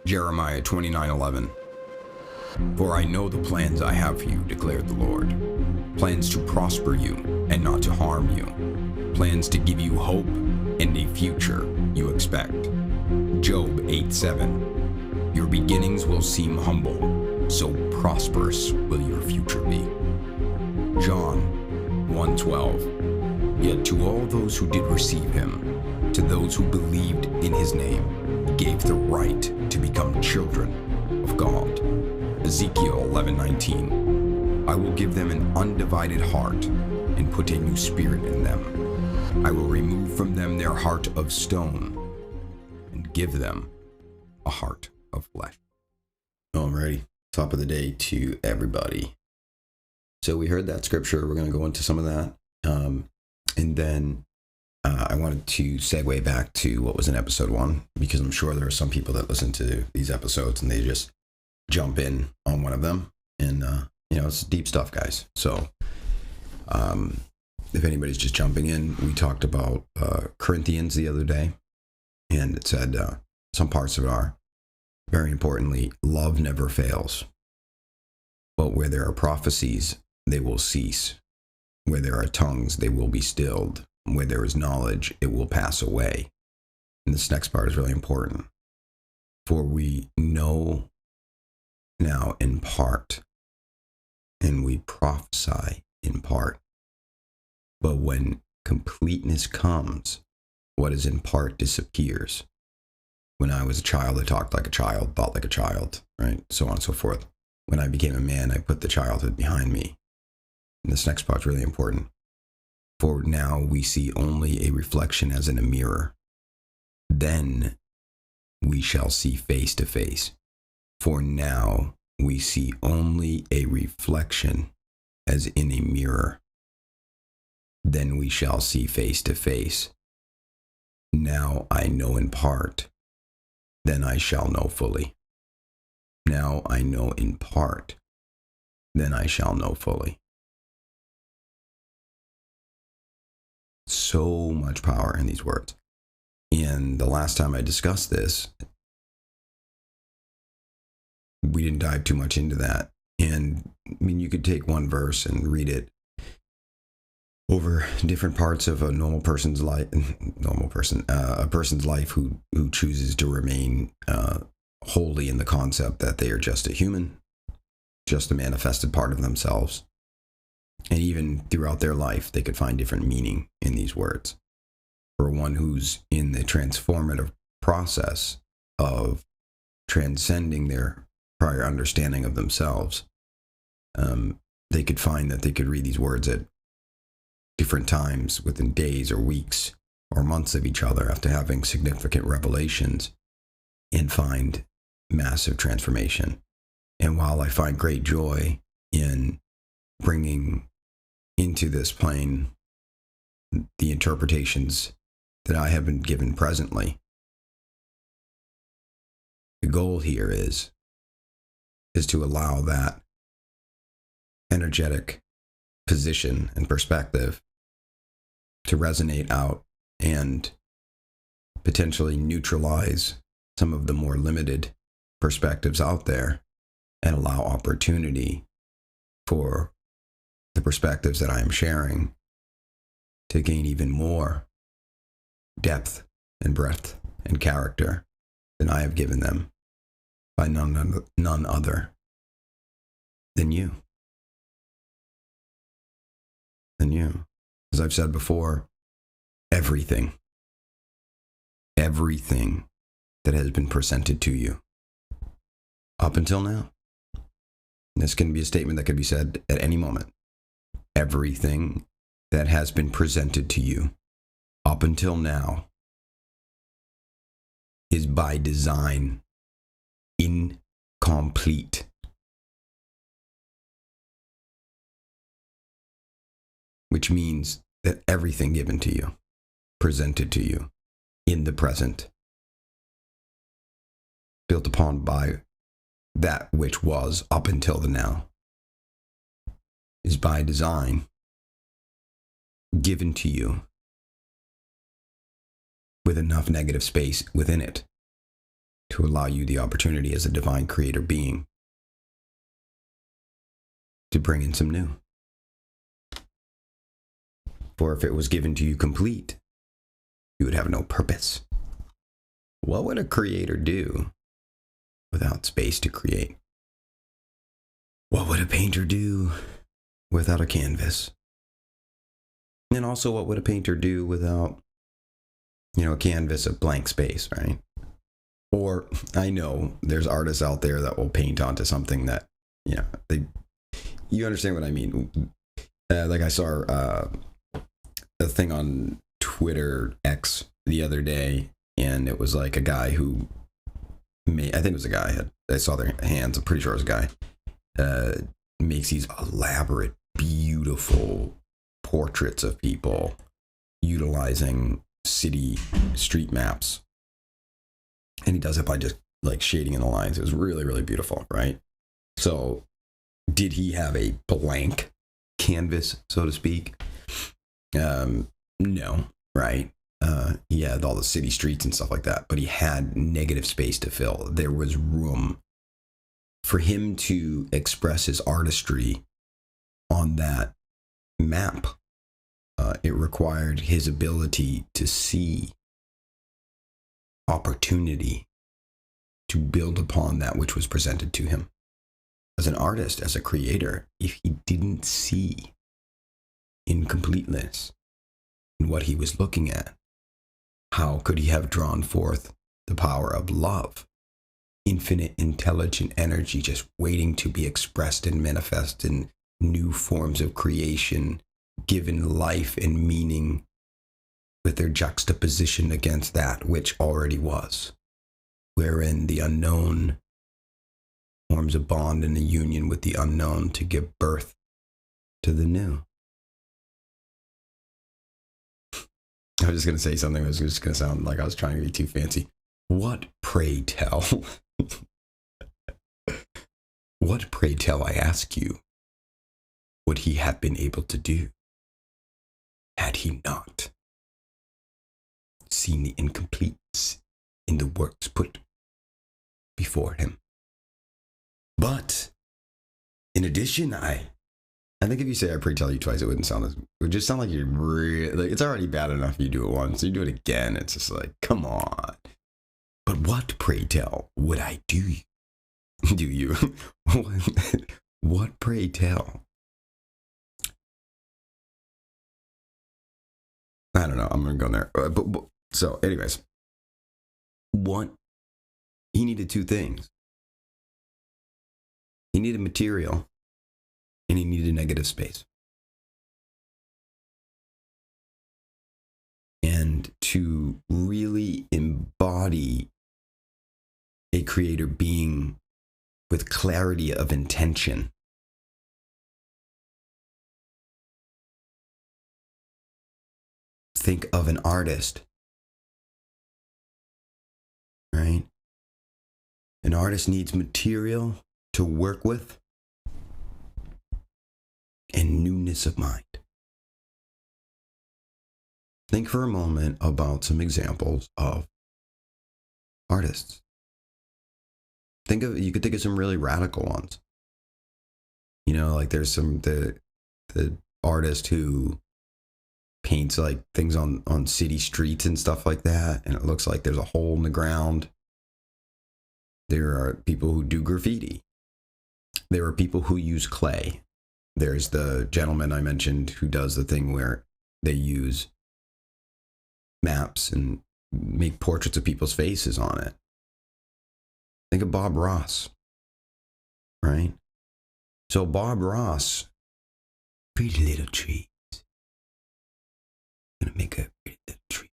Jeremiah 29:11. For I know the plans I have for you, declared the Lord. Plans to prosper you and not to harm you. Plans to give you hope and a future you expect. Job 8:7. Your beginnings will seem humble, so prosperous will your future be. John 1:12. Yet to all those who did receive him, to those who believed in his name, he gave the right to become children of God. Ezekiel 11:19. I will give them an undivided heart and put a new spirit in them. I will remove from them their heart of stone and give them a heart of flesh. Alrighty, top of the day to everybody. So we heard that scripture. We're going to go into some of that. And then I wanted to segue back to what was in episode 1, because I'm sure there are some people that listen to these episodes and they just jump in on one of them. And, it's deep stuff, guys. So if anybody's just jumping in, we talked about Corinthians the other day, and it said some parts of it are, very importantly, love never fails. But where there are prophecies, they will cease. Where there are tongues, they will be stilled. Where there is knowledge, it will pass away. And this next part is really important. For we know now in part, and we prophesy in part. But when completeness comes, what is in part disappears. When I was a child, I talked like a child, thought like a child, right? So on and so forth. When I became a man, I put the childhood behind me. And this next part's really important. For now we see only a reflection as in a mirror. Then we shall see face to face. For now we see only a reflection as in a mirror. Then we shall see face to face. Now I know in part, then I shall know fully. Now I know in part, then I shall know fully. So much power in these words. And the last time I discussed this, we didn't dive too much into that. And you could take one verse and read it over different parts of a normal person's life, a person's life who chooses to remain wholly in the concept that they are just a human, just a manifested part of themselves. And even throughout their life, they could find different meaning in these words. For one who's in the transformative process of transcending their prior understanding of themselves, they could find that they could read these words at different times within days or weeks or months of each other after having significant revelations and find massive transformation. And while I find great joy in bringing into this plane the interpretations that I have been given presently, the goal here is to allow that energetic position and perspective to resonate out and potentially neutralize some of the more limited perspectives out there and allow opportunity for the perspectives that I am sharing to gain even more depth and breadth and character than I have given them by none other than you. As I've said before, everything that has been presented to you up until now, and this can be a statement that could be said at any moment, everything that has been presented to you up until now is by design incomplete. Which means that everything given to you, presented to you in the present, built upon by that which was up until the now, is by design given to you with enough negative space within it to to allow you the opportunity as a divine creator being to bring in some new. For if it was given to you complete, you would have no purpose. What would a creator do without space to create? What would a painter do without a canvas? And also, what would a painter do without, a canvas of blank space, right? Or I know there's artists out there that will paint onto something that, you understand what I mean. Like I saw a thing on Twitter X the other day, and it was like a guy who I think it was a guy. I saw their hands. I'm pretty sure it was a guy. Makes these elaborate, beautiful portraits of people utilizing city street maps. And he does it by just like shading in the lines. It was really, really beautiful, right? So did he have a blank canvas, so to speak? No, right? He had all the city streets and stuff like that, but he had negative space to fill. There was room for him to express his artistry on that map. It required his ability to see opportunity to build upon that which was presented to him. As an artist, as a creator, if he didn't see incompleteness in what he was looking at, how could he have drawn forth the power of love, infinite intelligent energy just waiting to be expressed and manifest in new forms of creation, given life and meaning with their juxtaposition against that which already was, wherein the unknown forms a bond and a union with the unknown to give birth to the new. I was just going to say something that was just going to sound like I was trying to be too fancy. What, pray tell? What, pray tell, I ask you, would he have been able to do had he not seen the incompleteness in the works put before him? But in addition, I think if you say I pray tell you twice, it would just sound like you're like, it's already bad enough you do it once, you do it again, it's just like, come on. But what, pray tell, would I do you? Do you? What, pray tell? I don't know. I'm going to go there. So anyways, he needed two things. He needed material and he needed negative space. And to really embody a creator being with clarity of intention, think of an artist, right? An artist needs material to work with and newness of mind. Think for a moment about some examples of artists. You could think of some really radical ones. Like there's the artist who paints like things on city streets and stuff like that, and it looks like there's a hole in the ground. There are people who do graffiti. There are people who use clay. There's the gentleman I mentioned who does the thing where they use maps and make portraits of people's faces on it. Think of Bob Ross, right? So Bob Ross, pretty little trees. I'm gonna make a pretty little tree.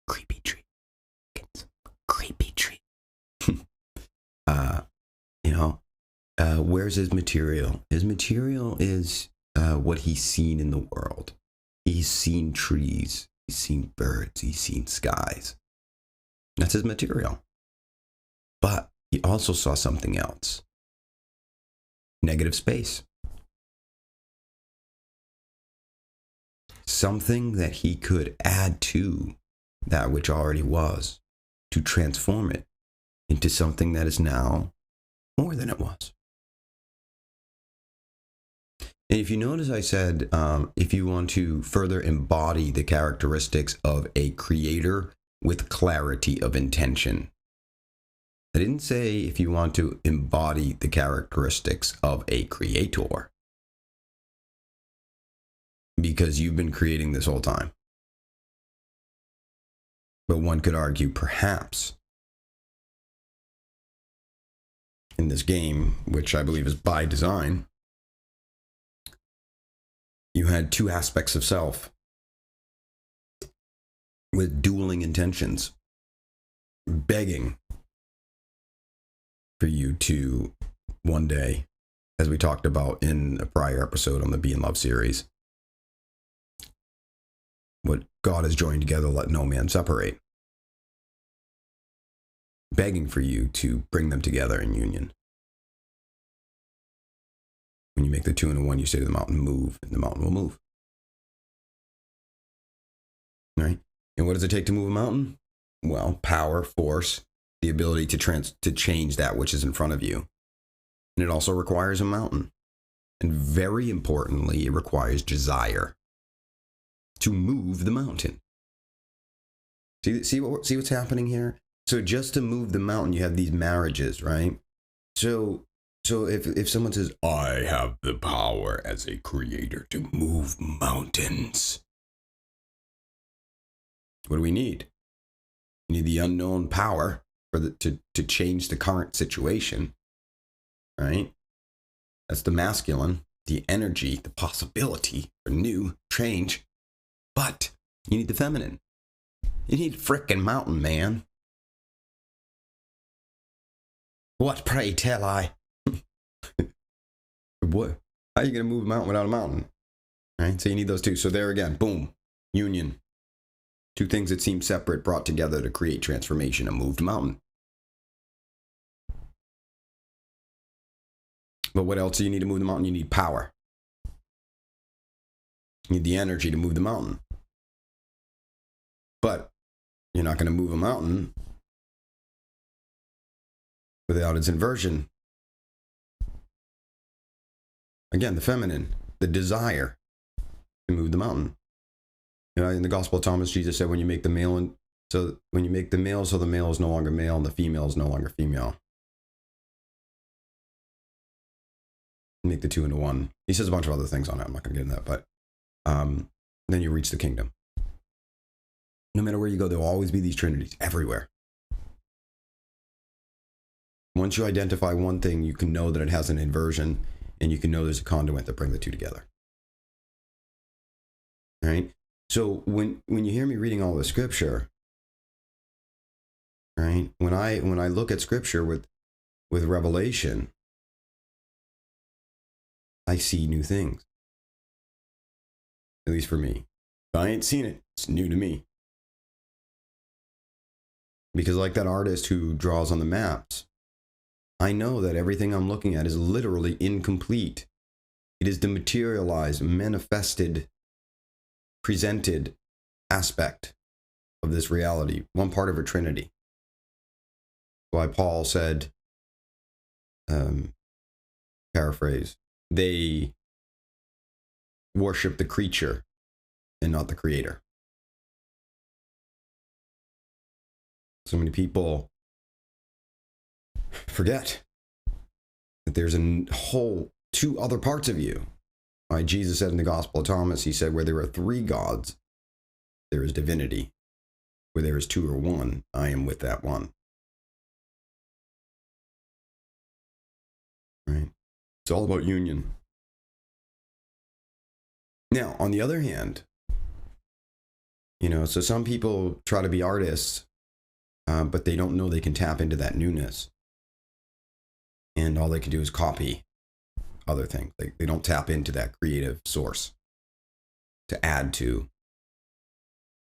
Creepy tree. Creepy tree. Where's his material? His material is what he's seen in the world. He's seen trees. He's seen birds. He's seen skies. That's his material. But he also saw something else. Negative space. Something that he could add to that which already was to transform it into something that is now more than it was. And if you notice, I said, if you want to further embody the characteristics of a creator with clarity of intention. I didn't say if you want to embody the characteristics of a creator, because you've been creating this whole time. But one could argue, perhaps, in this game, which I believe is by design, you had two aspects of self with dueling intentions, begging for you to one day, as we talked about in a prior episode on the Be in Love series, what God has joined together, let no man separate. Begging for you to bring them together in union. When you make the two into one, you say to the mountain, move, and the mountain will move. Right? And what does it take to move a mountain? Well, power, force, the ability to change that which is in front of you. And it also requires a mountain. And very importantly, it requires desire to move the mountain. See what's happening here? So just to move the mountain, you have these marriages, right? So if someone says, I have the power as a creator to move mountains, what do we need? We need the unknown power to change the current situation, right? That's the masculine, the energy, the possibility for new change. But you need the feminine. You need frickin' mountain, man. What, pray tell I? What? How are you going to move a mountain without a mountain? Right? So you need those two. So there again, boom, union. Two things that seem separate brought together to create transformation, a moved mountain. But what else do you need to move the mountain? You need power. You need the energy to move the mountain. But you're not going to move a mountain without its inversion. Again, the feminine, the desire to move the mountain. You know, in the Gospel of Thomas, Jesus said, when you make the male, so the male is no longer male and the female is no longer female. Make the two into one. He says a bunch of other things on it. I'm not going to get into that, but then you reach the kingdom. No matter where you go, there will always be these trinities everywhere. Once you identify one thing, you can know that it has an inversion, and you can know there's a conduit that bring the two together. All right? So when you hear me reading all the scripture, right? When I look at scripture with revelation, I see new things. At least for me. If I ain't seen it, it's new to me. Because like that artist who draws on the maps, I know that everything I'm looking at is literally incomplete. It is the materialized, manifested, presented aspect of this reality, one part of a trinity. Why Paul said, paraphrase, they worship the creature and not the creator. So many people forget that there's a whole two other parts of you. Right? Jesus said in the Gospel of Thomas, he said, where there are three gods, there is divinity. Where there is two or one, I am with that one. Right? It's all about union. Now, on the other hand, so some people try to be artists, but they don't know they can tap into that newness. And all they can do is copy other things. They don't tap into that creative source to add to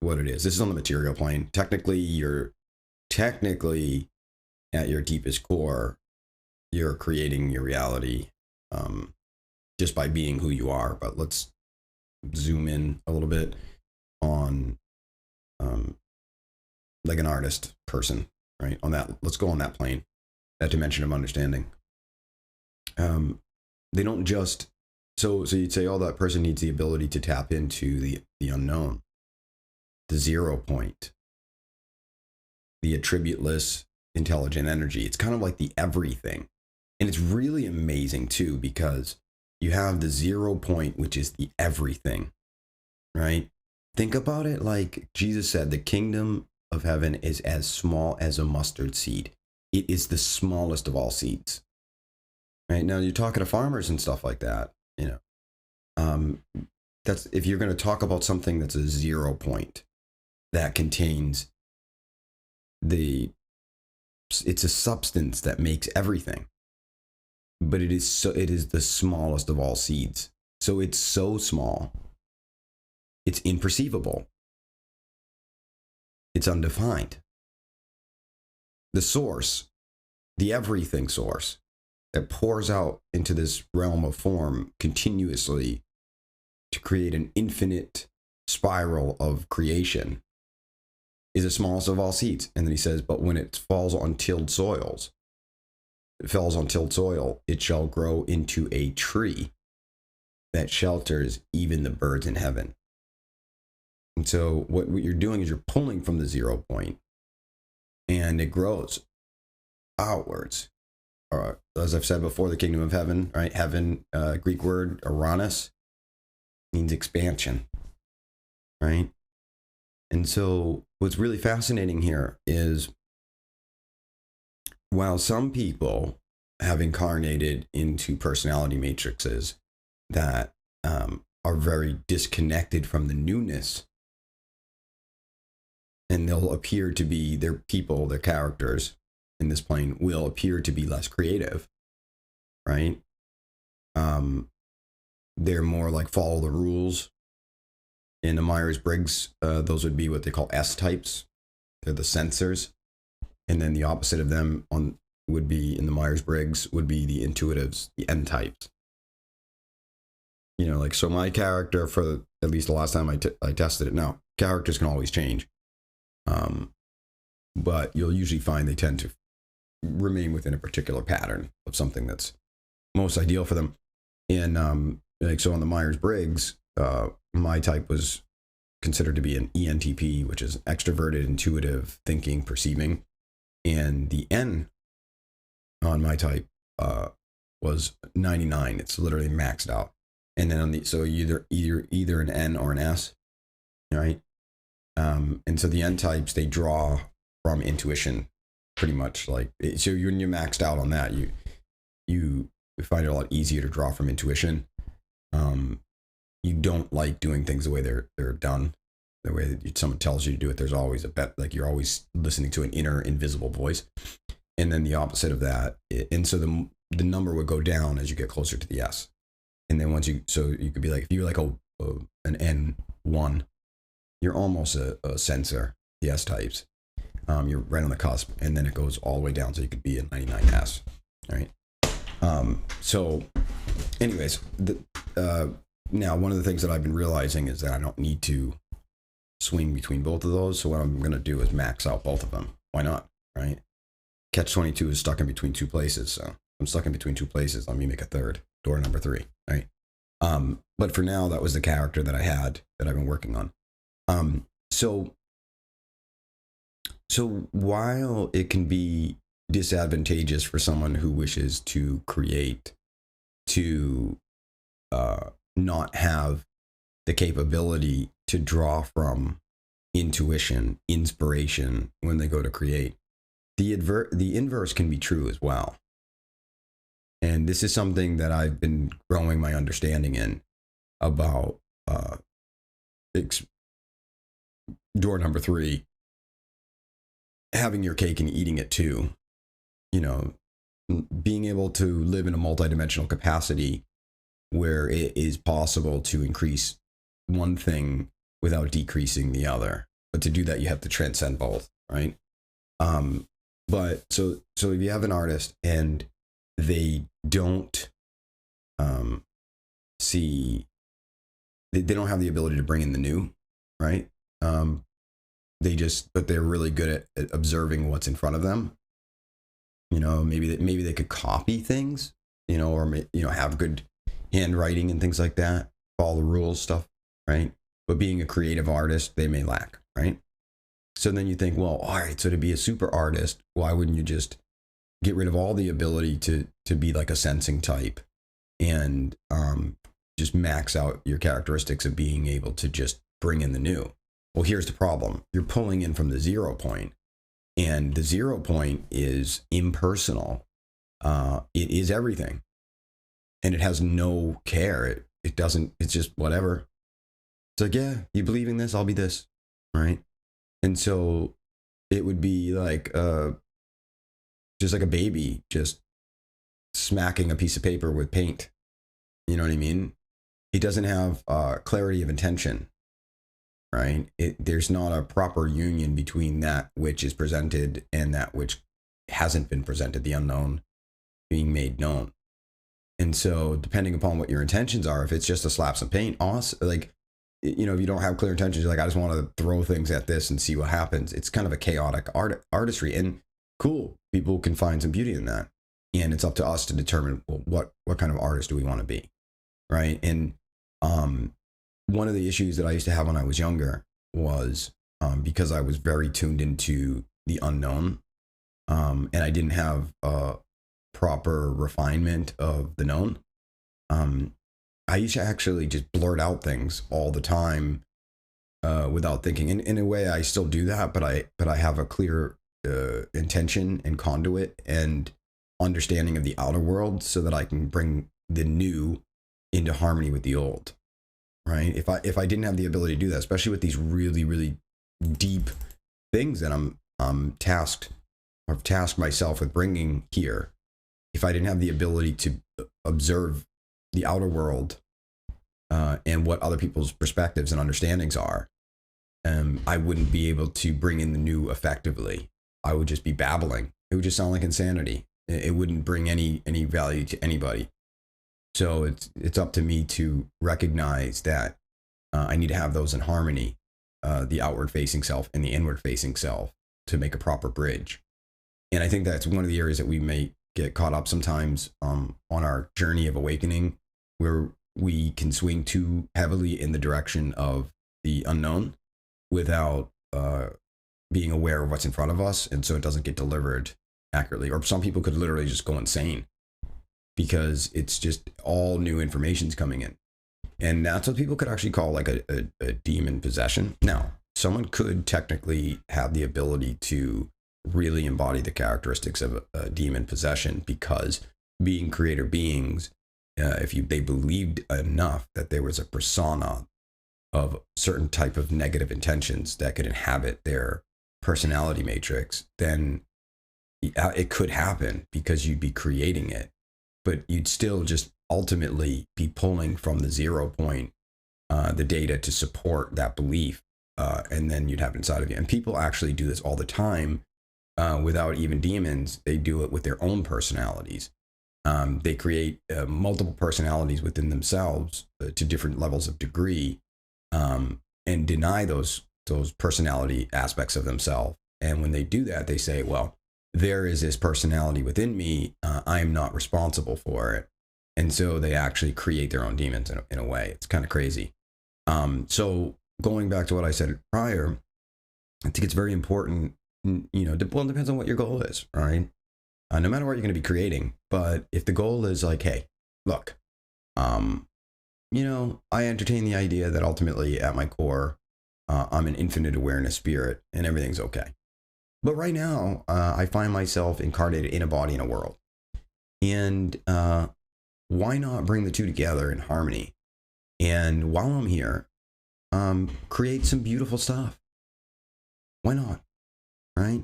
what it is. This is on the material plane. Technically at your deepest core, you're creating your reality just by being who you are. But let's zoom in a little bit on like an artist person, right? On that, let's go on that plane, that dimension of understanding. They don't just, so you'd say, oh, that person needs the ability to tap into the unknown, the 0 point, the attributeless intelligent energy. It's kind of like the everything. And it's really amazing too, because you have the 0 point, which is the everything, right? Think about it like Jesus said, the kingdom of heaven is as small as a mustard seed. It is the smallest of all seeds. Right? Now you're talking to farmers and stuff like that, you know. That's if you're going to talk about something that's a 0 point that contains it's a substance that makes everything. But it is the smallest of all seeds. So it's so small. It's imperceivable. It's undefined. The source, the everything source that pours out into this realm of form continuously to create an infinite spiral of creation, is the smallest of all seeds. And then he says, but when it falls on tilled soils, it shall grow into a tree that shelters even the birds in heaven. And so what you're doing is you're pulling from the 0 point, and it grows outwards. As I've said before, the kingdom of heaven, right? Heaven, Greek word, Uranus, means expansion, right? And so what's really fascinating here is, while some people have incarnated into personality matrices that are very disconnected from the newness, and they'll appear to be, their characters in this plane will appear to be less creative, right? They're more like follow the rules. In the Myers-Briggs, those would be what they call S types. They're the sensors. And then the opposite of them would be, in the Myers-Briggs, would be the intuitives, the N types. You know, like, so my character, for at least the last time I tested it, now, characters can always change. But you'll usually find they tend to remain within a particular pattern of something that's most ideal for them. And like, so on the Myers-Briggs, my type was considered to be an ENTP, which is extroverted, intuitive, thinking, perceiving. And the N on my type was 99. It's literally maxed out. And then on the, so either an N or an S, right? And so the N types, they draw from intuition, pretty much. Like, so when you're maxed out on that, you find it a lot easier to draw from intuition. You don't like doing things the way they're done, the way that someone tells you to do it. There's always a bet, like you're always listening to an inner invisible voice. And then the opposite of that, and so the number would go down as you get closer to the S. And then so you could be like, if you're like an N1, you're almost a sensor, the S types. You're right on the cusp, and then it goes all the way down, so you could be a 99S, right? So anyways, now one of the things that I've been realizing is that I don't need to swing between both of those. So what I'm going to do is max out both of them. Why not, right? Catch-22 is stuck in between two places. So I'm stuck in between two places. Let me make a third, door number 3, right? But for now, that was the character that I had that I've been working on. So while it can be disadvantageous for someone who wishes to create to not have the capability to draw from intuition, inspiration when they go to create, the inverse can be true as well. And this is something that I've been growing my understanding in about door number 3, having your cake and eating it too. You know, being able to live in a multidimensional capacity where it is possible to increase one thing without decreasing the other. But to do that, you have to transcend both, right? But so if you have an artist and they don't they don't have the ability to bring in the new, right? but they're really good at observing what's in front of them. Maybe they could copy things, or have good handwriting and things like that, follow the rules, stuff, right? But being a creative artist, they may lack, right? So then you think, well, all right, so to be a super artist, why wouldn't you just get rid of all the ability to be like a sensing type and just max out your characteristics of being able to just bring in the new? Well, here's the problem. You're pulling in from the 0 point, and the 0 point is impersonal. It is everything, and it has no care. It doesn't, it's just whatever. It's like, yeah, you believe in this, I'll be this, right? And so it would be like just like a baby just smacking a piece of paper with paint. You know what I mean? It doesn't have clarity of intention, right? There's not a proper union between that which is presented and that which hasn't been presented, the unknown being made known. And so depending upon what your intentions are, if it's just to slap some paint, awesome, like, if you don't have clear intentions, you're like, I just want to throw things at this and see what happens. It's kind of a chaotic artistry, and cool. People can find some beauty in that. And it's up to us to determine, well, what kind of artist do we want to be, right? And one of the issues that I used to have when I was younger was because I was very tuned into the unknown, and I didn't have a proper refinement of the known. I used to actually just blurt out things all the time without thinking. And in a way, I still do that, but I have a clear intention and conduit and understanding of the outer world so that I can bring the new into harmony with the old, right? If I didn't have the ability to do that, especially with these really, really deep things that I'm tasked myself with bringing here, if I didn't have the ability to observe the outer world and what other people's perspectives and understandings are, I wouldn't be able to bring in the new effectively. I would just be babbling. It would just sound like insanity. It wouldn't bring any value to anybody. So it's up to me to recognize that I need to have those in harmony, the outward facing self and the inward facing self, to make a proper bridge. And I think that's one of the areas that we may get caught up sometimes on our journey of awakening, where we can swing too heavily in the direction of the unknown without being aware of what's in front of us. And so it doesn't get delivered accurately. Or some people could literally just go insane because it's just all new information's coming in. And that's what people could actually call like a demon possession. Now, someone could technically have the ability to really embody the characteristics of a demon possession, because being creator beings, if they believed enough that there was a persona of certain type of negative intentions that could inhabit their personality matrix, then it could happen because you'd be creating it, but you'd still just ultimately be pulling from the 0 point the data to support that belief, and then you'd have it inside of you. And people actually do this all the time without even demons. They do it with their own personalities. They create multiple personalities within themselves to different levels of degree, and deny those personality aspects of themselves. And when they do that, they say, well, there is this personality within me. I'm not responsible for it. And so they actually create their own demons in a way. It's kind of crazy. So going back to what I said prior, I think it's very important, well, it depends on what your goal is, right? No matter what you're going to be creating. But if the goal is like, hey, look, I entertain the idea that ultimately at my core, I'm an infinite awareness spirit and everything's okay. But right now, I find myself incarnated in a body in a world. And why not bring the two together in harmony? And while I'm here, create some beautiful stuff. Why not? Right?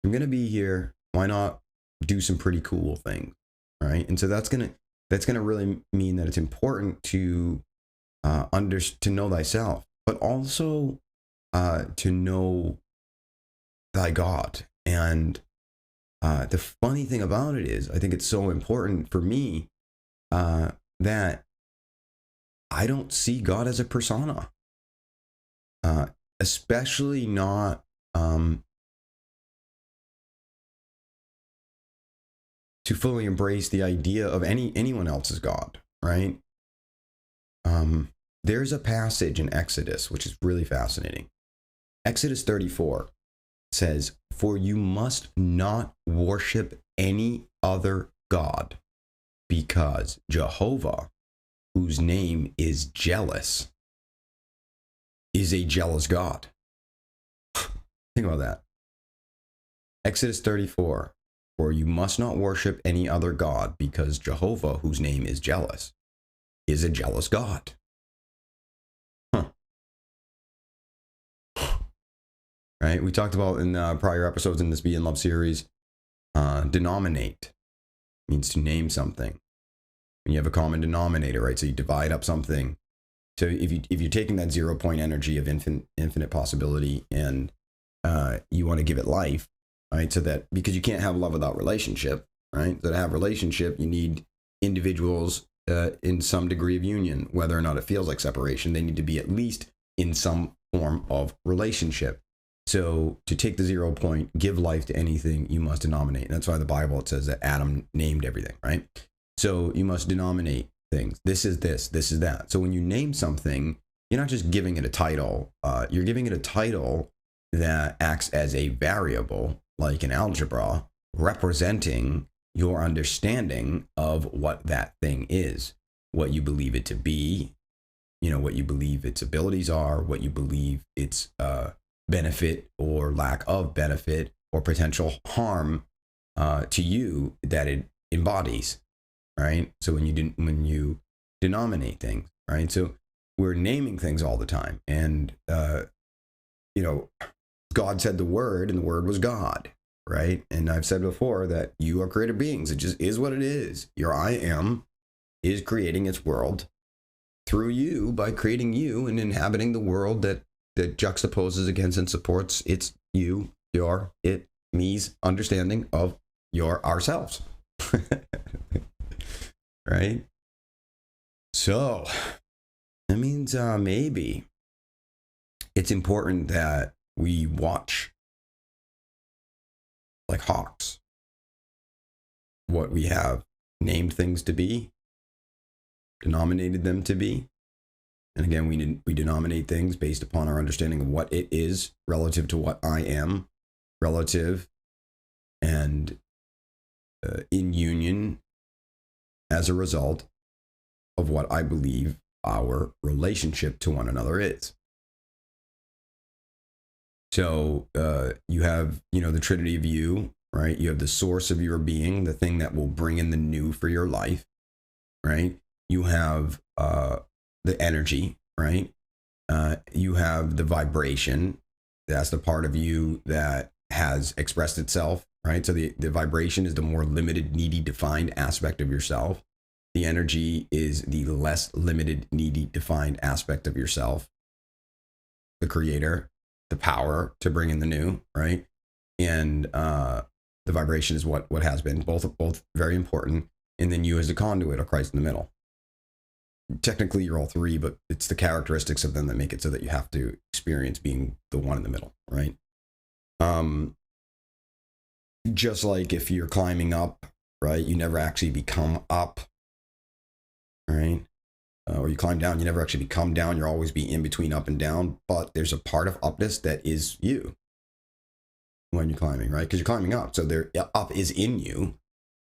I'm going to be here. Why not do some pretty cool things? Right? And so that's going to really mean that it's important to to know thyself, but also to know thy God. And the funny thing about it is, I think it's so important for me that I don't see God as a persona. especially not to fully embrace the idea of anyone else's God, right? There's a passage in Exodus which is really fascinating. Exodus 34 says, "For you must not worship any other God, because Jehovah, whose name is jealous, is a jealous God." Think about that. Exodus 34, "For you must not worship any other God, because Jehovah, whose name is jealous, is a jealous God." Right? We talked about in prior episodes in this Be in Love series, denominate means to name something. When you have a common denominator, right? So you divide up something. So if you're taking that 0 point energy of infinite possibility and you want to give it life, right? So that, because you can't have love without relationship, right? So to have relationship, you need individuals in some degree of union. Whether or not it feels like separation, they need to be at least in some form of relationship. So to take the 0 point, give life to anything, you must denominate. And that's why the Bible, it says that Adam named everything, right? So you must denominate things. This is this, this is that. So when you name something, you're not just giving it a title. You're giving it a title that acts as a variable, like in algebra, representing your understanding of what that thing is, what you believe it to be, what you believe its abilities are, what you believe its benefit or lack of benefit or potential harm to you that it embodies, right? So when you denominate things, right? So we're naming things all the time, and God said the word, and the word was God, right? And I've said before that you are created beings. It just is what it is. Your I am is creating its world through you by creating you and inhabiting the world that juxtaposes against and supports its you, your, it, me's understanding of ourselves. Right? So that means maybe it's important that we watch, like hawks, what we have named things to be, denominated them to be. And again, we denominate things based upon our understanding of what it is relative to what I am, relative and in union as a result of what I believe our relationship to one another is. So you have, the Trinity of you, right? You have the source of your being, the thing that will bring in the new for your life, right? You have the energy, right? You have the vibration. That's the part of you that has expressed itself, right? So the vibration is the more limited, needy, defined aspect of yourself. The energy is the less limited, needy, defined aspect of yourself. The creator, the power to bring in the new, right? And the vibration is what has been, both very important. And then you as the conduit of Christ in the middle. Technically you're all three, but it's the characteristics of them that make it so that you have to experience being the one in the middle, right? Just like if you're climbing up, right, you never actually become up, right? Or you climb down, you never actually become down. You'll always be in between up and down, but there's a part of upness that is you when you're climbing, right? Because you're climbing up, so there up is in you,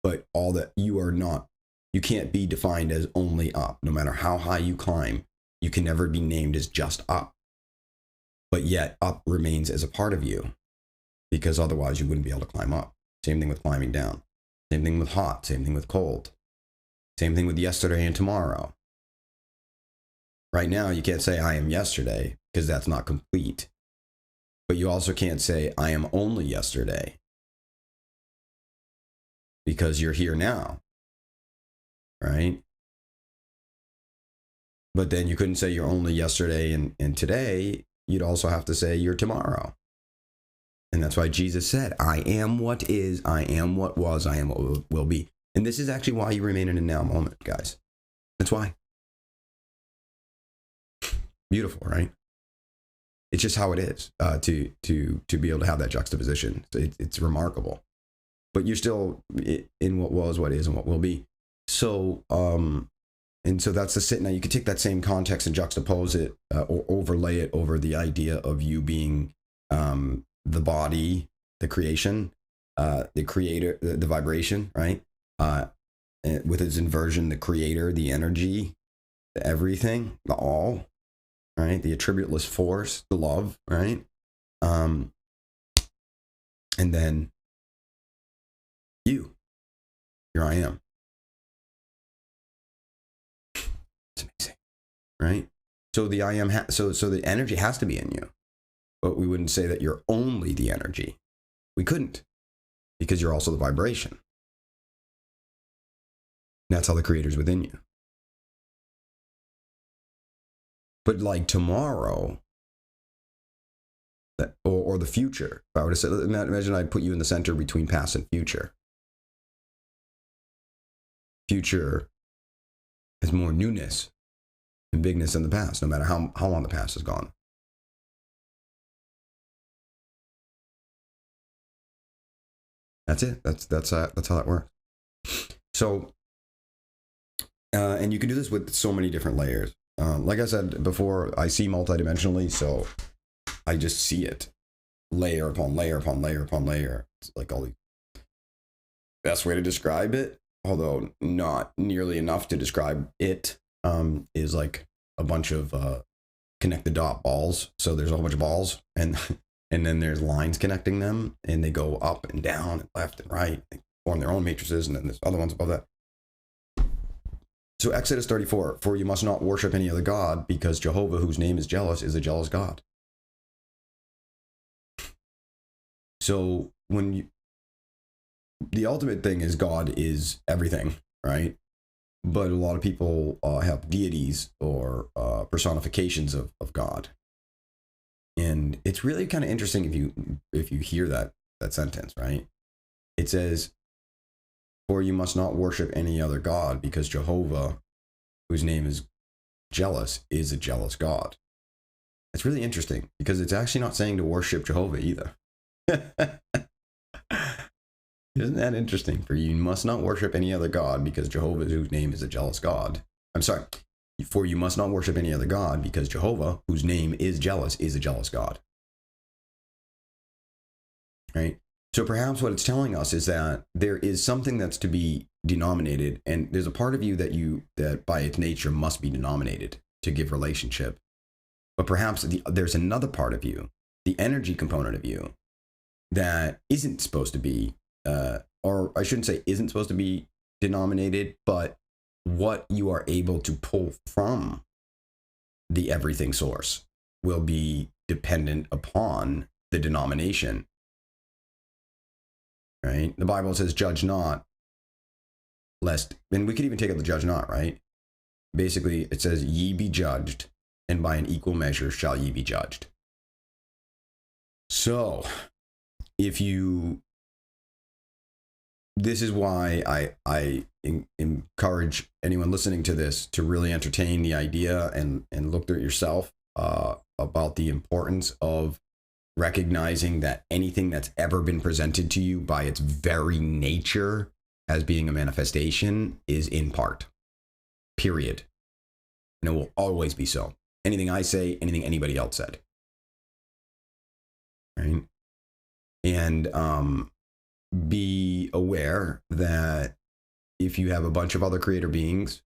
but all that you are not. You can't be defined as only up. No matter how high you climb, you can never be named as just up. But yet up remains as a part of you, because otherwise you wouldn't be able to climb up. Same thing with climbing down. Same thing with hot. Same thing with cold. Same thing with yesterday and tomorrow. Right now, you can't say I am yesterday, because that's not complete. But you also can't say I am only yesterday, because you're here now. Right? But then you couldn't say you're only yesterday and today. You'd also have to say you're tomorrow. And that's why Jesus said, I am what is, I am what was, I am what will be. And this is actually why you remain in a now moment, guys. That's why. Beautiful, right? It's just how it is, to be able to have that juxtaposition. It's remarkable. But you're still in what was, what is, and what will be. So, and so that's the sit. Now you could take that same context and juxtapose it, or overlay it over the idea of you being the body, the creation, the creator, the vibration, right? With its inversion, the creator, the energy, the everything, the all, right? The attributeless force, the love, right? And then you, here I am. It's amazing, right? So the I am, so the energy has to be in you, but we wouldn't say that you're only the energy. We couldn't, because you're also the vibration. That's how the creator's within you. But like tomorrow, or the future, if I were to say, imagine I put you in the center between past and future. Future has more newness and bigness than the past, no matter how long the past has gone. That's it. That's how that works. So, and you can do this with so many different layers. Like I said before, I see multidimensionally, so I just see it layer upon layer upon layer upon layer. It's like all the best way to describe it, although not nearly enough to describe it, is like a bunch of connect the dot balls. So there's a whole bunch of balls, and then there's lines connecting them, and they go up and down and left and right. They form their own matrices, and then there's other ones above that. So Exodus 34, for you must not worship any other God, because Jehovah, whose name is jealous, is a jealous God. So the ultimate thing is God is everything, right? But a lot of people have deities or personifications of God. And it's really kind of interesting if you hear that sentence, right? It says, for you must not worship any other God, because Jehovah, whose name is jealous, is a jealous God. It's really interesting, because it's actually not saying to worship Jehovah either. Isn't that interesting? For you must not worship any other God, because Jehovah, whose name is a jealous God. I'm sorry. For you must not worship any other God, because Jehovah, whose name is jealous, is a jealous God. Right? So perhaps what it's telling us is that there is something that's to be denominated, and there's a part of you that by its nature must be denominated to give relationship. But perhaps there's another part of you, the energy component of you, that isn't supposed to be, or I shouldn't say isn't supposed to be denominated, but what you are able to pull from the everything source will be dependent upon the denomination. Right? The Bible says, judge not, lest, and we could even take out the judge not, right? Basically, it says, ye be judged, and by an equal measure shall ye be judged. So, this is why I encourage anyone listening to this to really entertain the idea and look through it yourself, about the importance of recognizing that anything that's ever been presented to you by its very nature as being a manifestation is in part, period. And it will always be so. Anything I say, anything anybody else said. Right? And be aware that if you have a bunch of other creator beings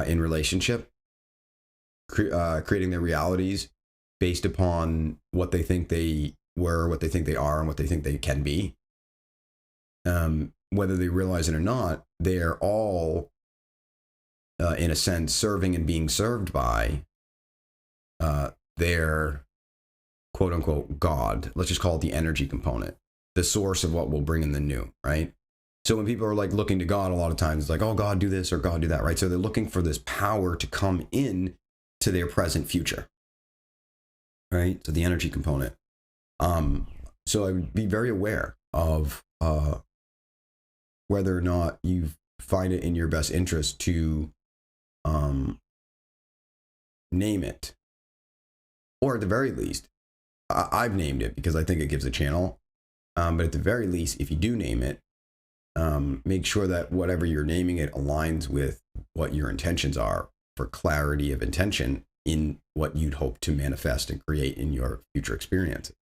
in relationship, creating their realities based upon what they think they were, what they think they are, and what they think they can be, whether they realize it or not, they're all, in a sense, serving and being served by their quote-unquote God. Let's just call it the energy component, the source of what will bring in the new, right? So when people are like looking to God, a lot of times it's like, oh, God, do this or God, do that, right? So they're looking for this power to come in to their present future. Right? So the energy component. So I would be very aware of whether or not you find it in your best interest to name it, or at the very least, I've named it because I think it gives a channel. But at the very least, if you do name it, make sure that whatever you're naming it aligns with what your intentions are for clarity of intention in what you'd hope to manifest and create in your future experiences.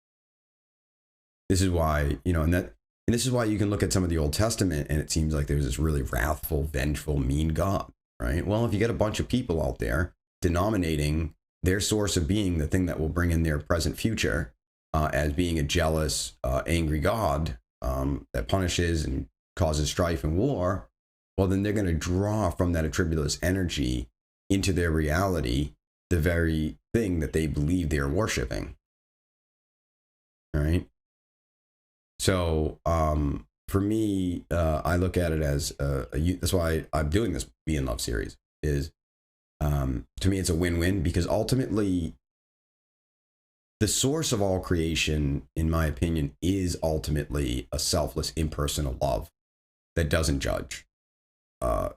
This is why, and this is why you can look at some of the Old Testament and it seems like there's this really wrathful, vengeful, mean God, right? Well, if you get a bunch of people out there denominating their source of being, the thing that will bring in their present future, as being a jealous, angry God that punishes and causes strife and war, well, then they're going to draw from that attributoless energy into their reality the very thing that they believe they are worshiping. All right. So for me, I look at it as that's why I'm doing this Be in Love series. Is to me, it's a win-win because ultimately, the source of all creation, in my opinion, is ultimately a selfless, impersonal love that doesn't judge.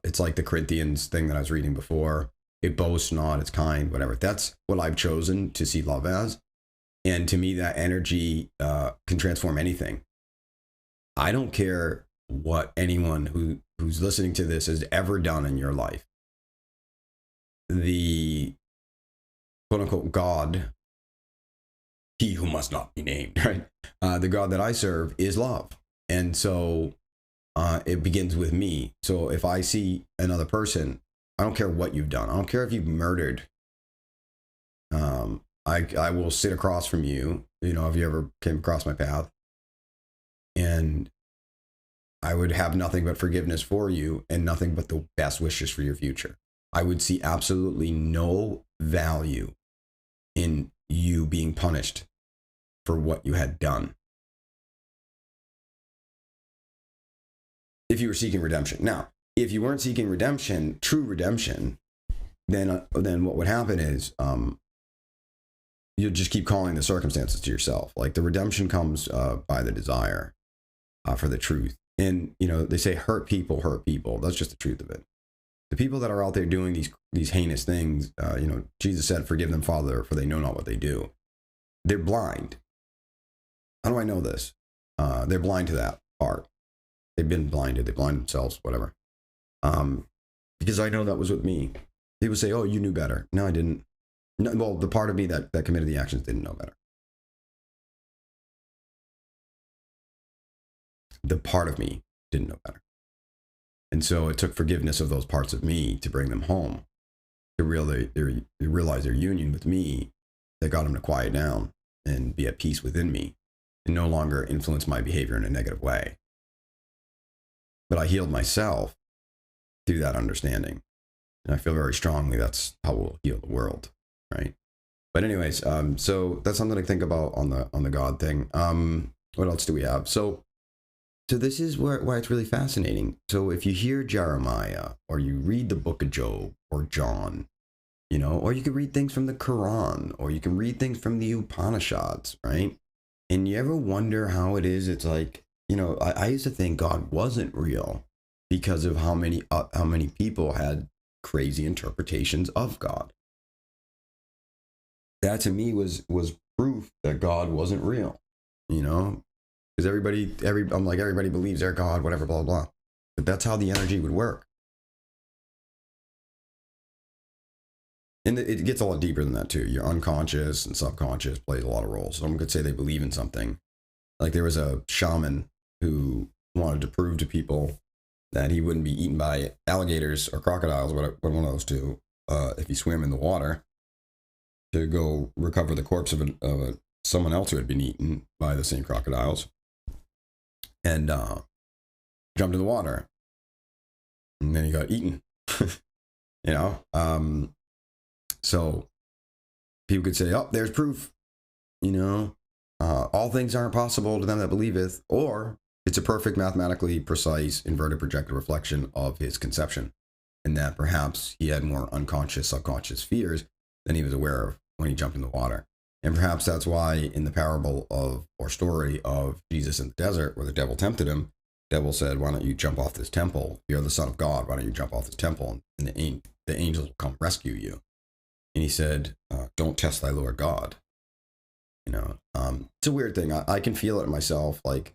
It's like the Corinthians thing that I was reading before. It boasts not, it's kind, whatever. That's what I've chosen to see love as. And to me, that energy can transform anything. I don't care what anyone who's listening to this has ever done in your life. The quote-unquote God, he who must not be named, right? The God that I serve is love. And so it begins with me. So if I see another person, I don't care what you've done. I don't care if you've murdered. I will sit across from you, if you ever came across my path, and I would have nothing but forgiveness for you and nothing but the best wishes for your future. I would see absolutely no value in you being punished for what you had done if you were seeking redemption. Now, if you weren't seeking redemption, true redemption, then what would happen is you'll just keep calling the circumstances to yourself. Like the redemption comes by the desire for the truth. And, they say hurt people. That's just the truth of it. The people that are out there doing these heinous things, Jesus said, forgive them, Father, for they know not what they do. They're blind. How do I know this? They're blind to that part. They've been blinded. They blind themselves, whatever. Because I know that was with me. People say, oh, you knew better. No, I didn't. No, well, the part of me that committed the actions didn't know better. The part of me didn't know better. And so it took forgiveness of those parts of me to bring them home, to realize their union with me, that got them to quiet down and be at peace within me and no longer influence my behavior in a negative way. But I healed myself through that understanding. And I feel very strongly that's how we'll heal the world, right? But anyways, so that's something to think about on the God thing. What else do we have? So this is why it's really fascinating. So if you hear Jeremiah, or you read the book of Job or John, or you can read things from the Quran, or you can read things from the Upanishads, right? And you ever wonder how it is? It's like, I used to think God wasn't real because of how many people had crazy interpretations of God. That to me was proof that God wasn't real, because everybody believes their God, whatever, blah, blah, blah. But that's how the energy would work. And it gets a lot deeper than that too. Your unconscious and subconscious plays a lot of roles. Someone could say they believe in something. Like there was a shaman who wanted to prove to people that he wouldn't be eaten by alligators or crocodiles, one of those two, if he swam in the water, to go recover the corpse of someone else who had been eaten by the same crocodiles, and jumped in the water, and then he got eaten. So people could say, oh, there's proof, all things aren't possible to them that believeth, or it's a perfect, mathematically precise, inverted projected reflection of his conception, and that perhaps he had more unconscious, subconscious fears than he was aware of when he jumped in the water. And perhaps that's why in the parable or story of Jesus in the desert, where the devil tempted him, the devil said, why don't you jump off this temple? You're the son of God. Why don't you jump off this temple? And the angels will come rescue you. And he said, don't test thy Lord God. It's a weird thing. I can feel it myself. Like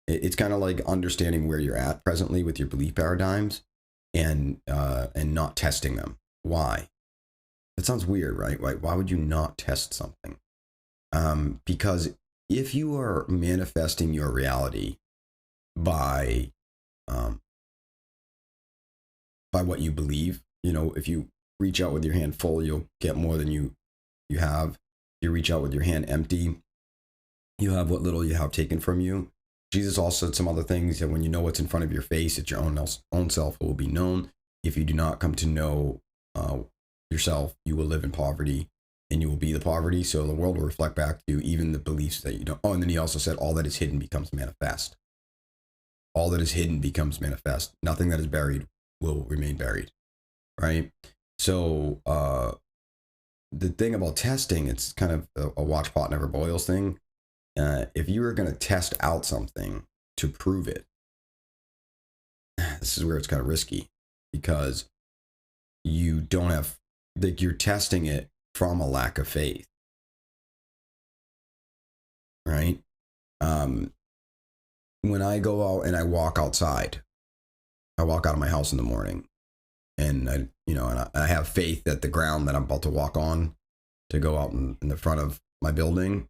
it's kind of like understanding where you're at presently with your belief paradigms and not testing them. Why? That sounds weird, right? Why would you not test something? Because if you are manifesting your reality by what you believe, if you reach out with your hand full, you'll get more than you have. If you reach out with your hand empty, you have what little you have taken from you. Jesus also said some other things that when you know what's in front of your face, it's your own self will be known. If you do not come to know yourself, you will live in poverty and you will be the poverty. So the world will reflect back to you, even the beliefs that you don't. Oh, and then he also said, all that is hidden becomes manifest. All that is hidden becomes manifest. Nothing that is buried will remain buried, right? So the thing about testing, it's kind of a watch pot never boils thing. If you were going to test out something to prove it, this is where it's kind of risky because you don't have, like, you're testing it from a lack of faith, right? When I go out and I walk outside, I walk out of my house in the morning and I have faith that the ground that I'm about to walk on to go out in the front of my building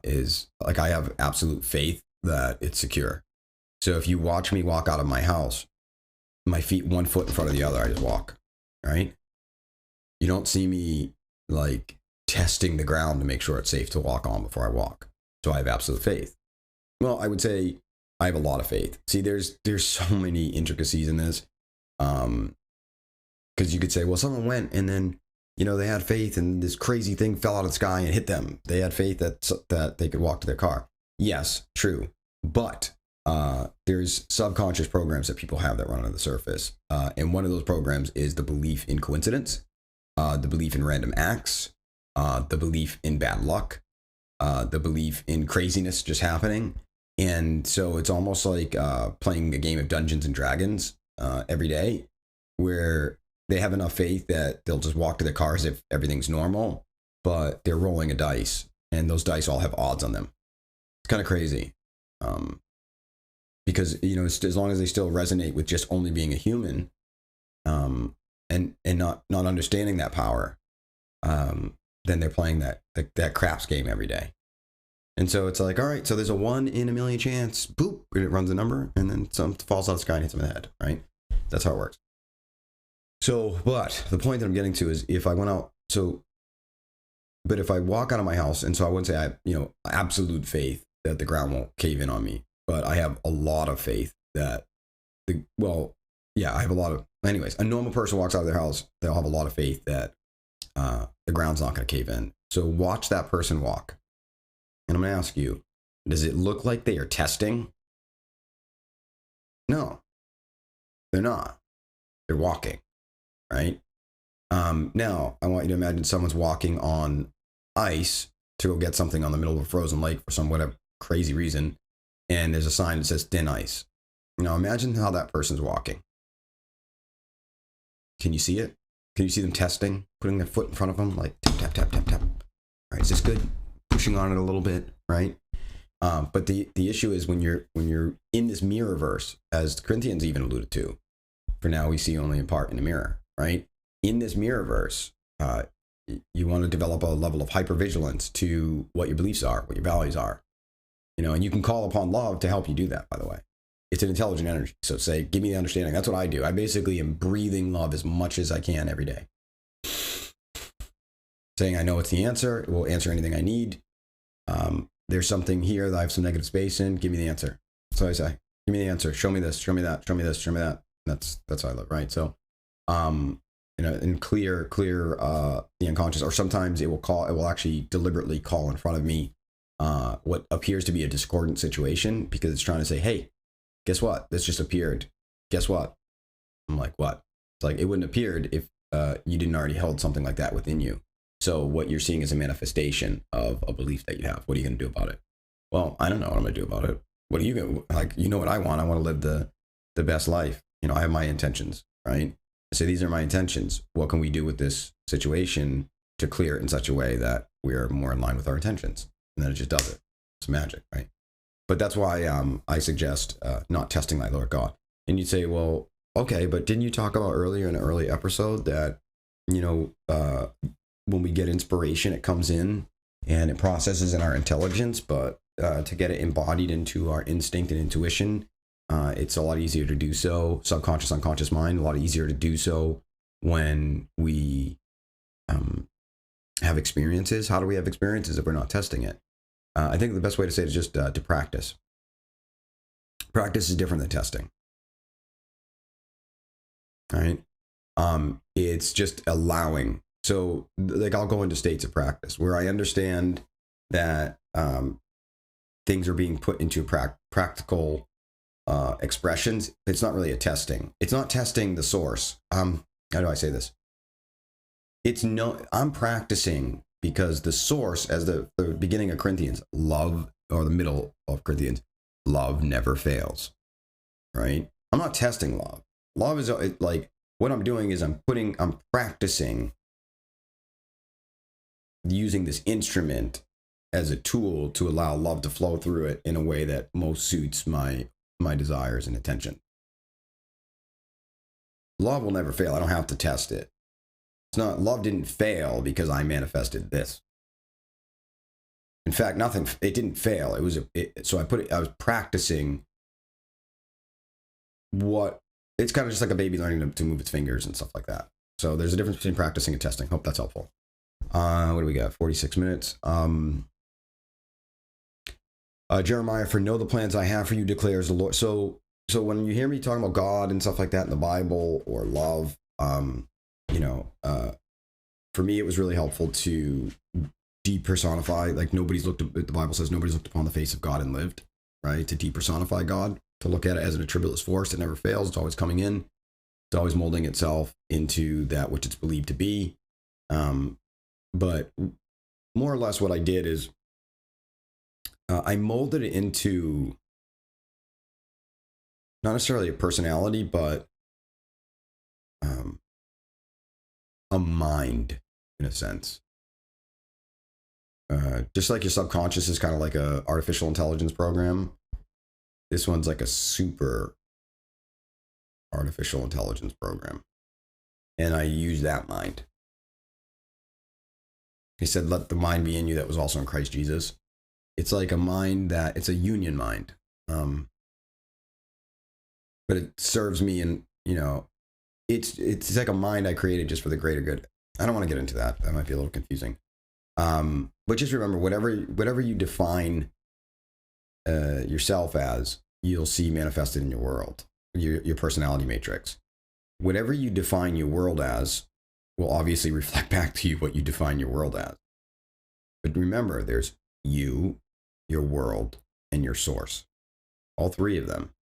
is like, I have absolute faith that it's secure. So if you watch me walk out of my house, my feet 1 foot in front of the other, I just walk, right? You don't see me like testing the ground to make sure it's safe to walk on before I walk. So I have absolute faith. Well, I would say I have a lot of faith. See, there's so many intricacies in this. Because you could say, well, someone went and then, they had faith and this crazy thing fell out of the sky and hit them. They had faith that they could walk to their car. Yes, true. But there's subconscious programs that people have that run under the surface. And one of those programs is the belief in coincidence, the belief in random acts, the belief in bad luck, the belief in craziness just happening. And so it's almost like playing a game of Dungeons and Dragons every day, where they have enough faith that they'll just walk to their cars if everything's normal, but they're rolling a dice, and those dice all have odds on them. It's kind of crazy, because as long as they still resonate with just only being a human, and not understanding that power, then they're playing that craps game every day. And so it's like, all right, so there's a 1 in a million chance, boop, it runs a number, and then something falls out of the sky and hits them in the head, right? That's how it works. So, but the point that I'm getting to is if I went out, but if I walk out of my house, and so I wouldn't say I have, absolute faith that the ground won't cave in on me, but I have a lot of faith that I have a lot of, anyways, a normal person walks out of their house, they'll have a lot of faith that the ground's not going to cave in. So watch that person walk. And I'm going to ask you, does it look like they are testing? No, they're not. They're walking, right? Now, I want you to imagine someone's walking on ice to go get something on the middle of a frozen lake for some whatever crazy reason, and there's a sign that says thin ice. Now, imagine how that person's walking. Can you see it? Can you see them testing, putting their foot in front of them, like tap, tap, tap, tap, tap? All right, is this good? Pushing on it a little bit, right? But the issue is when you're in this mirror verse, as the Corinthians even alluded to. For now, we see only in part in the mirror, right? In this mirror verse, you want to develop a level of hypervigilance to what your beliefs are, what your values are, and you can call upon love to help you do that. By the way, it's an intelligent energy. So say, give me the understanding. That's what I do. I basically am breathing love as much as I can every day. Saying I know it's the answer. It will answer anything I need. There's something here that I have some negative space in. Give me the answer. That's what I say. Give me the answer. Show me this. Show me that. Show me this. Show me that. That's how I live, right? So, and clear the unconscious, or sometimes it will actually deliberately call in front of me what appears to be a discordant situation, because it's trying to say, hey, guess what? This just appeared. Guess what? I'm like, what? It's like, it wouldn't have appeared if you didn't already hold something like that within you. So what you're seeing is a manifestation of a belief that you have. What are you going to do about it? Well, I don't know what I'm going to do about it. What are you going to, like, what I want? I want to live the best life. I have my intentions, right? I say, these are my intentions. What can we do with this situation to clear it in such a way that we're more in line with our intentions. And then it just does it. It's magic, right? But that's why I suggest not testing thy Lord God. And you'd say, well, okay, but didn't you talk about earlier in an early episode that, when we get inspiration, it comes in and it processes in our intelligence, but to get it embodied into our instinct and intuition, it's a lot easier to do so. Subconscious, unconscious mind, a lot easier to do so when we have experiences. How do we have experiences if we're not testing it? I think the best way to say it is just to practice. Practice is different than testing. All right. It's just allowing. So like I'll go into states of practice where I understand that things are being put into practical expressions. It's not really a testing. It's not testing the source. How do I say this? I'm practicing because the source, as the beginning of Corinthians, love, or the middle of Corinthians, love never fails, right? I'm not testing love. Love is like, what I'm doing is I'm practicing using this instrument as a tool to allow love to flow through it in a way that most suits my desires and intention. Love will never fail. I don't have to test it. It's not, love didn't fail because I manifested this. In fact, it didn't fail. I was practicing it's kind of just like a baby learning to move its fingers and stuff like that. So there's a difference between practicing and testing. Hope that's helpful. What do we got? 46 minutes. Jeremiah, for know the plans I have for you, declares the Lord. So when you hear me talking about God and stuff like that in the Bible or love, for me, it was really helpful to depersonify. Like the Bible says, nobody's looked upon the face of God and lived, right? To depersonify God, to look at it as an attributeless force that never fails. It's always coming in. It's always molding itself into that which it's believed to be. But more or less what I did is I molded it into not necessarily a personality, but a mind, in a sense. Just like your subconscious is kind of like a artificial intelligence program, this one's like a super artificial intelligence program. And I use that mind. He said, let the mind be in you that was also in Christ Jesus. It's like a mind it's a union mind. But it serves me in, it's like a mind I created just for the greater good. I don't want to get into that. That might be a little confusing. But just remember, whatever you define yourself as, you'll see manifested in your world, your personality matrix. Whatever you define your world as will obviously reflect back to you what you define your world as. But remember, there's you, your world, and your source. All three of them.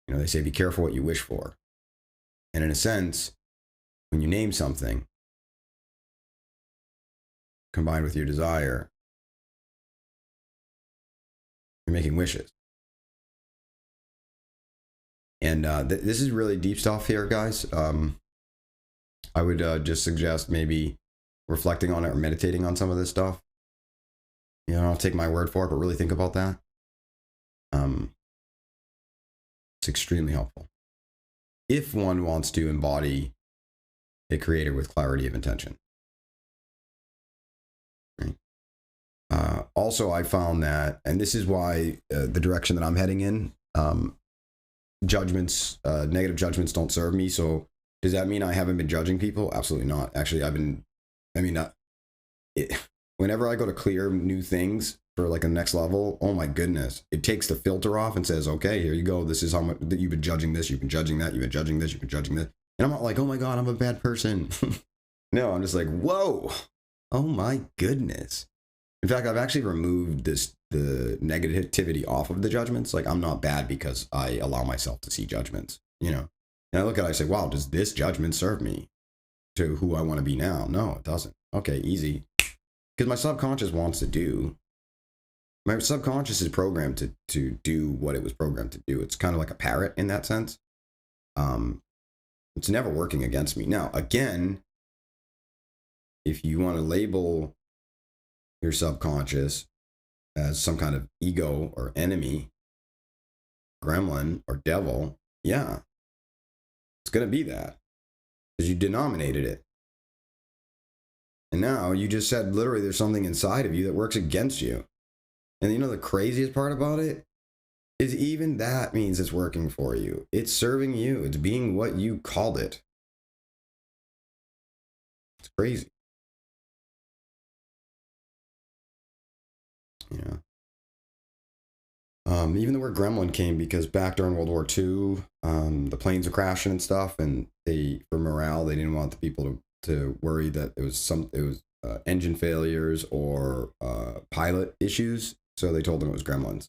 They say, be careful what you wish for. And in a sense, when you name something, combined with your desire, you're making wishes. And this is really deep stuff here, guys. I would just suggest maybe reflecting on it or meditating on some of this stuff. I'll take my word for it, but really think about that. It's extremely helpful if one wants to embody a creator with clarity of intention. Right? Also, I found that, and this is why the direction that I'm heading in, judgments, negative judgments don't serve me. So does that mean I haven't been judging people? Absolutely not. Actually, whenever I go to clear new things for like a next level, oh my goodness, it takes the filter off and says, okay, here you go. This is how much that you've been judging this, you've been judging that, you've been judging this, you've been judging this. And I'm not like, oh my God, I'm a bad person. No, I'm just like, whoa, oh my goodness. In fact, I've actually removed the negativity off of the judgments. Like, I'm not bad because I allow myself to see judgments, And I look at it, I say, wow, does this judgment serve me to who I want to be now? No, it doesn't. Okay, easy. Because my subconscious wants to do. My subconscious is programmed to do what it was programmed to do. It's kind of like a parrot in that sense. It's never working against me. Now, again, if you want to label your subconscious as some kind of ego or enemy, gremlin or devil, yeah, it's going to be that because you denominated it. And now you just said literally there's something inside of you that works against you. And you know the craziest part about it is even that means it's working for you. It's serving you. It's being what you called it. It's crazy. Yeah. Even the word gremlin came because back during World War II, the planes were crashing and stuff, and for morale, they didn't want the people to worry that it was engine failures or pilot issues. So they told them it was gremlins,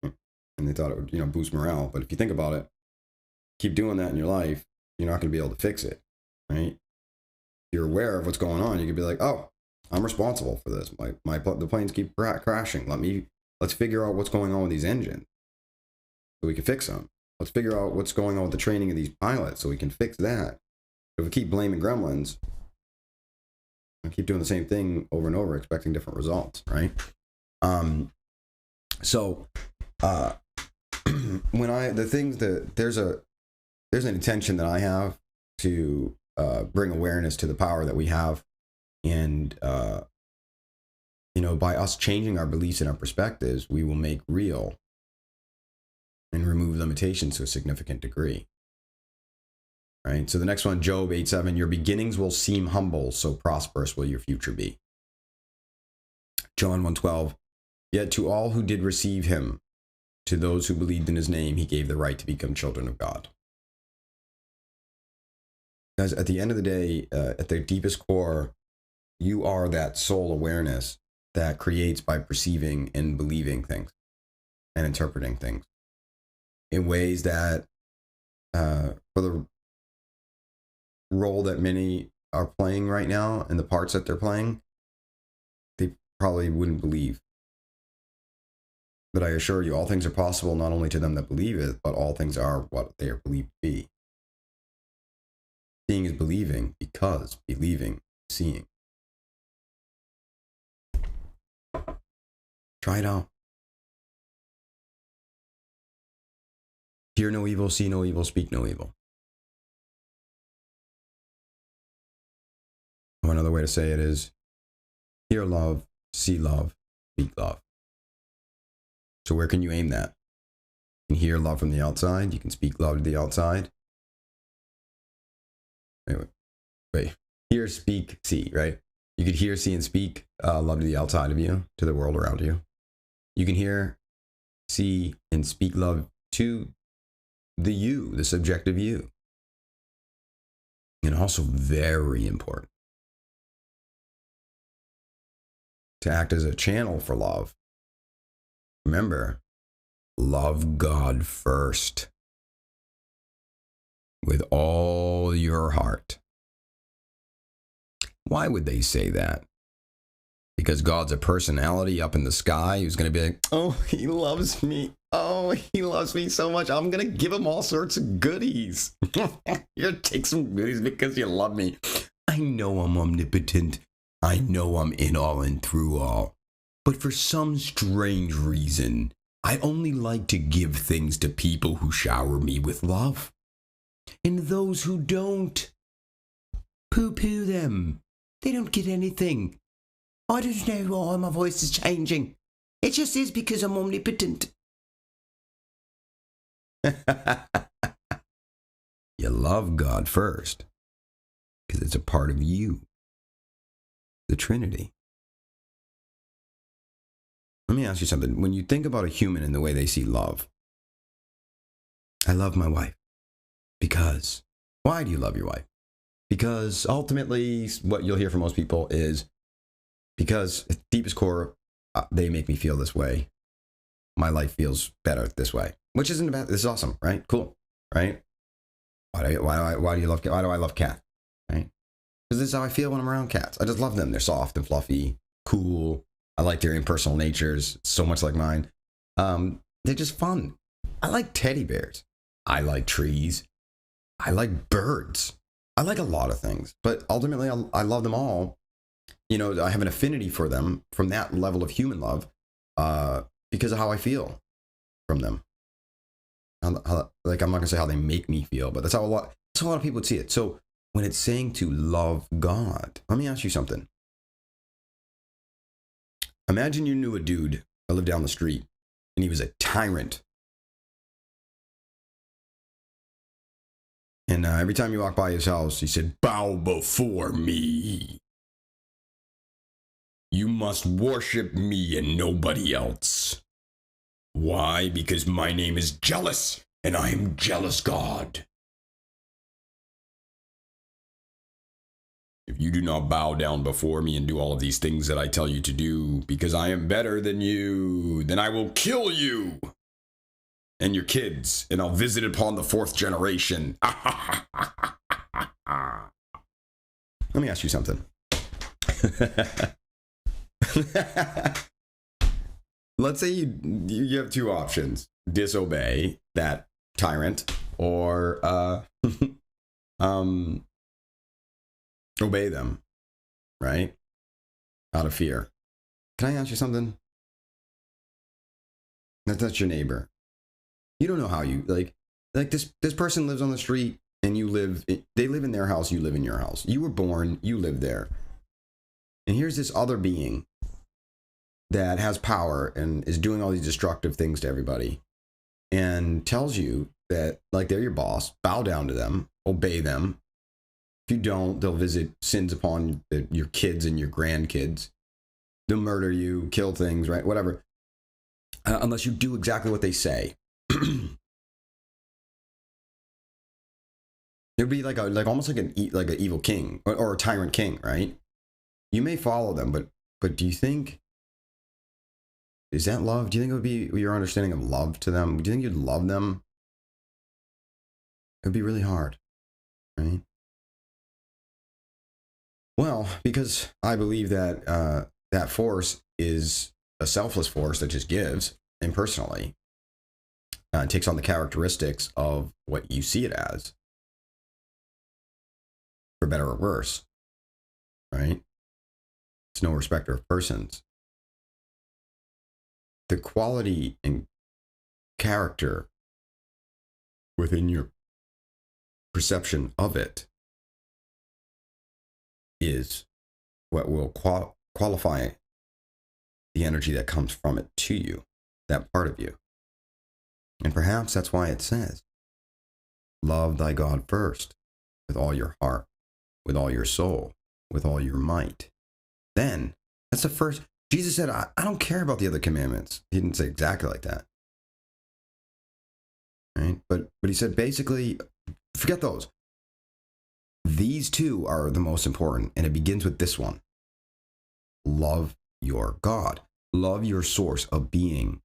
and they thought it would boost morale. But if you think about it, keep doing that in your life, you're not going to be able to fix it, right? If you're aware of what's going on, you can be like, oh, I'm responsible for this. The planes keep crashing. Let's figure out what's going on with these engines so we can fix them. Let's figure out what's going on with the training of these pilots so we can fix that. If we keep blaming gremlins and keep doing the same thing over and over, expecting different results, right? There's an intention that I have to bring awareness to the power that we have, and by us changing our beliefs and our perspectives, we will make real and remove limitations to a significant degree. Right? So the next one, Job 8:7, your beginnings will seem humble, so prosperous will your future be. John 1:12, yet to all who did receive him, to those who believed in his name, he gave the right to become children of God. Guys, at the end of the day, at the deepest core, you are that soul awareness that creates by perceiving and believing things and interpreting things in ways that, for the role that many are playing right now and the parts that they're playing, they probably wouldn't believe. But I assure you, all things are possible not only to them that believe it, but all things are what they are believed to be. Seeing is believing because believing is seeing. Try it out. Hear no evil, see no evil, speak no evil. One other way to say it is, hear love, see love, speak love. So where can you aim that? You can hear love from the outside. You can speak love to the outside. Wait. Hear, speak, see, right? You could hear, see, and speak love to the outside of you, to the world around you. You can hear, see, and speak love to the you, the subjective you. And also very important, to act as a channel for love. Remember, love God first with all your heart. Why would they say that? Because God's a personality up in the sky who's going to be like, oh, he loves me. Oh, he loves me so much. I'm going to give him all sorts of goodies. You're going to take some goodies because you love me. I know I'm omnipotent. I know I'm in all and through all. But for some strange reason, I only like to give things to people who shower me with love. And those who don't, poo-poo them. They don't get anything. I don't know why my voice is changing. It just is because I'm omnipotent. You love God first because it's a part of you, the Trinity. Let me ask you something. When you think about a human and the way they see love, I love my wife because. Why do you love your wife? Because ultimately, what you'll hear from most people is because at the deepest core, they make me feel this way. My life feels better this way, which isn't bad. This is awesome, right? Cool, right? Why do I love cats, right? Because this is how I feel when I'm around cats. I just love them. They're soft and fluffy, cool. I like their impersonal natures, so much like mine. They're just fun. I like teddy bears. I like trees. I like birds. I like a lot of things, but ultimately I love them all I have an affinity for them from that level of human love because of how I feel from them. Like, I'm not gonna say how they make me feel, but that's a lot of people would see it. So when it's saying to love God, let me ask you something. Imagine you knew a dude that lived down the street and he was a tyrant. And every time you walk by his house, he said, "Bow before me. You must worship me and nobody else. Why? Because my name is jealous, and I am jealous God. If you do not bow down before me and do all of these things that I tell you to do, because I am better than you, then I will kill you and your kids, and I'll visit upon the 4th generation." Let me ask you something. Let's say you have two options: disobey that tyrant, or obey them, right? Out of fear. Can I ask you something? That's your neighbor. You don't know how you like this person lives on the street and they live in their house, you live in your house. You were born, you live there. And here's this other being that has power and is doing all these destructive things to everybody and tells you that, like, they're your boss, bow down to them, obey them. If you don't, they'll visit sins upon your kids and your grandkids. They'll murder you, kill things, right? Whatever. Unless you do exactly what they say. It'd be like almost like an evil king or a tyrant king, right? You may follow them, but do you think, is that love? Do you think it would be your understanding of love to them? Do you think you'd love them? It'd be really hard, right? Well, because I believe that that force is a selfless force that just gives impersonally. It takes on the characteristics of what you see it as, for better or worse, right? It's no respecter of persons. The quality and character within your perception of it is what will qualify the energy that comes from it to you, that part of you. And perhaps that's why it says, love thy God first with all your heart, with all your soul, with all your might. Then, that's the first. Jesus said, I don't care about the other commandments. He didn't say exactly like that. Right? But he said, basically, forget those. These two are the most important, and it begins with this one. Love your God. Love your source of being.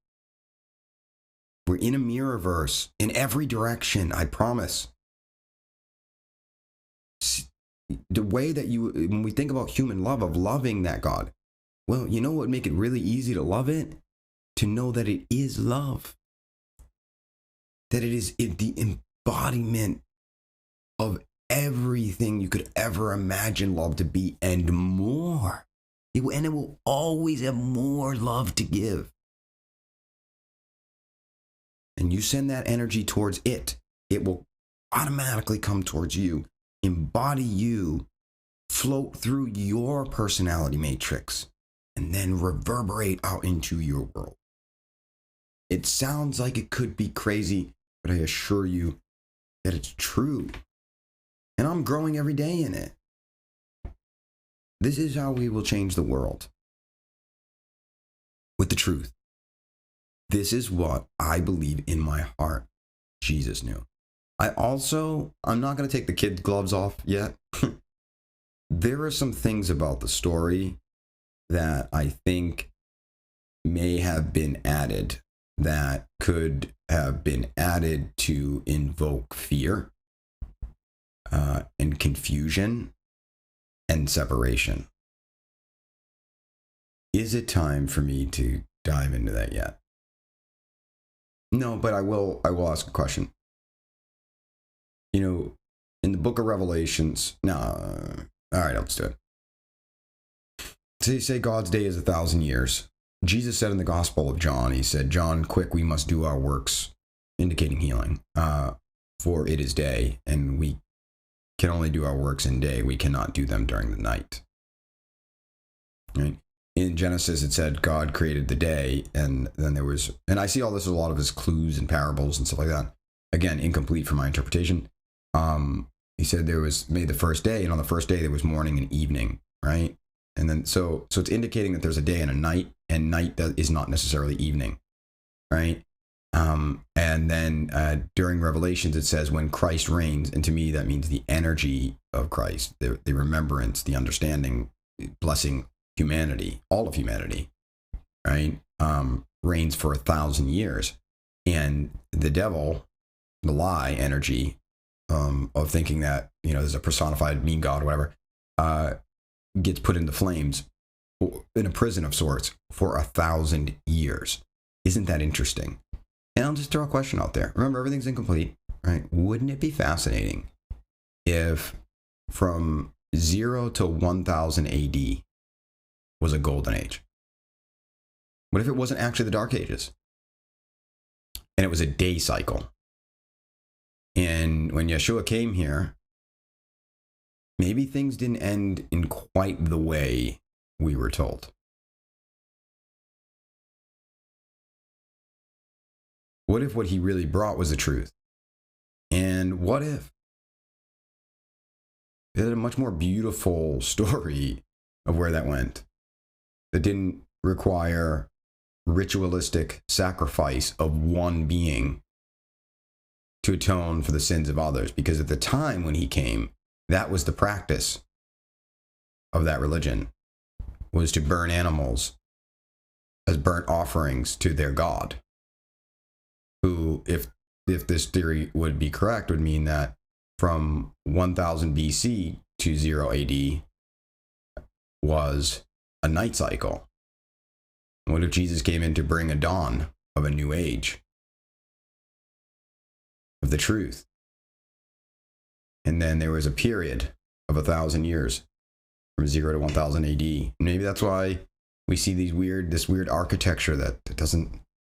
We're in a mirrorverse in every direction, I promise. The way that when we think about human love, of loving that God, well, you know what would make it really easy to love it? To know that it is love. That it is the embodiment of everything you could ever imagine love to be, and more. And it will always have more love to give. And you send that energy towards it, it will automatically come towards you, embody you, float through your personality matrix, and then reverberate out into your world. It sounds like it could be crazy, but I assure you that it's true. And I'm growing every day in it. This is how we will change the world. With the truth. This is what I believe in my heart Jesus knew. I'm not going to take the kid gloves off yet. There are some things about the story that I think may have been added, that could have been added to invoke fear and confusion and separation. Is it time for me to dive into that yet? No, but I will ask a question. In the book of Revelations, all right, let's do it. They say God's day is 1,000 years. Jesus said in the Gospel of John, he said, John, quick, we must do our works, indicating healing, for it is day, and we can only do our works in day. We cannot do them during the night. Right? In Genesis, it said God created the day, and then there was, and I see all this as a lot of his clues and parables and stuff like that. Again, incomplete for my interpretation. He said there was made the first day, and on the first day there was morning and evening, right? And then so it's indicating that there's a day and a night, and night that is not necessarily evening, right? And then during Revelations, it says when Christ reigns, and to me that means the energy of Christ, the remembrance, the understanding, blessing humanity, all of humanity, right? Reigns for 1,000 years, and the devil, the lie energy of thinking that there's a personified mean god or whatever, gets put into flames in a prison of sorts for 1,000 years. Isn't that interesting? And I'll just throw a question out there. Remember, everything's incomplete, right? Wouldn't it be fascinating if from 0 to 1000 AD was a golden age? What if it wasn't actually the Dark Ages? And it was a day cycle. And when Yeshua came here, maybe things didn't end in quite the way we were told. What if what he really brought was the truth? And what if it had a much more beautiful story of where that went, that didn't require ritualistic sacrifice of one being to atone for the sins of others? Because at the time when he came, that was the practice of that religion, was to burn animals as burnt offerings to their god, who, if this theory would be correct, would mean that from 1000 BC to 0 AD was a night cycle. What if Jesus came in to bring a dawn of a new age, of the truth? And then there was a period of 1,000 years from 0 to 1000 AD. Maybe that's why we see this weird architecture that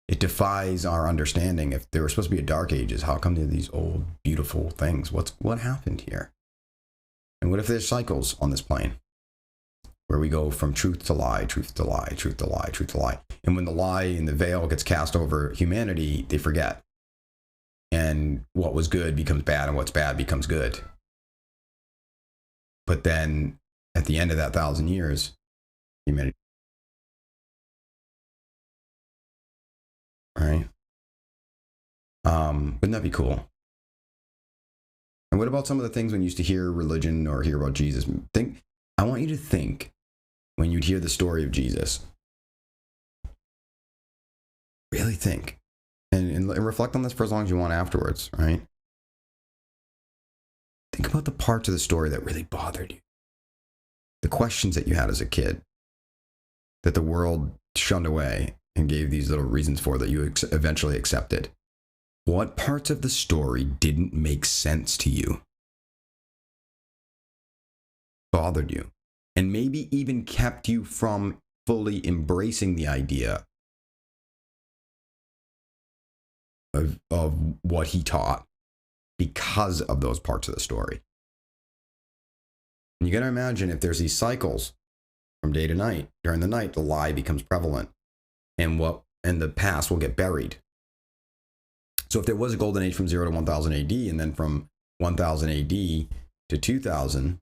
it defies our understanding. If there were supposed to be a Dark Ages, how come there are these old, beautiful things? What happened here? And what if there's cycles on this plane where we go from truth to lie, truth to lie, truth to lie, truth to lie? And when the lie and the veil gets cast over humanity, they forget. And what was good becomes bad, and what's bad becomes good. But then at the end of that 1,000 years, humanity, right? Wouldn't that be cool? And what about some of the things when you used to hear religion or hear about Jesus? I want you to think, when you'd hear the story of Jesus, really think, and reflect on this for as long as you want afterwards, right? Think about the parts of the story that really bothered you. The questions that you had as a kid that the world shunned away and gave these little reasons for that you eventually accepted. What parts of the story didn't make sense to you? Bothered you? And maybe even kept you from fully embracing the idea of what he taught because of those parts of the story. And you got to imagine, if there's these cycles from day to night, during the night, the lie becomes prevalent, and the past will get buried. So if there was a golden age from 0 to 1000 AD, and then from 1000 AD to 2000,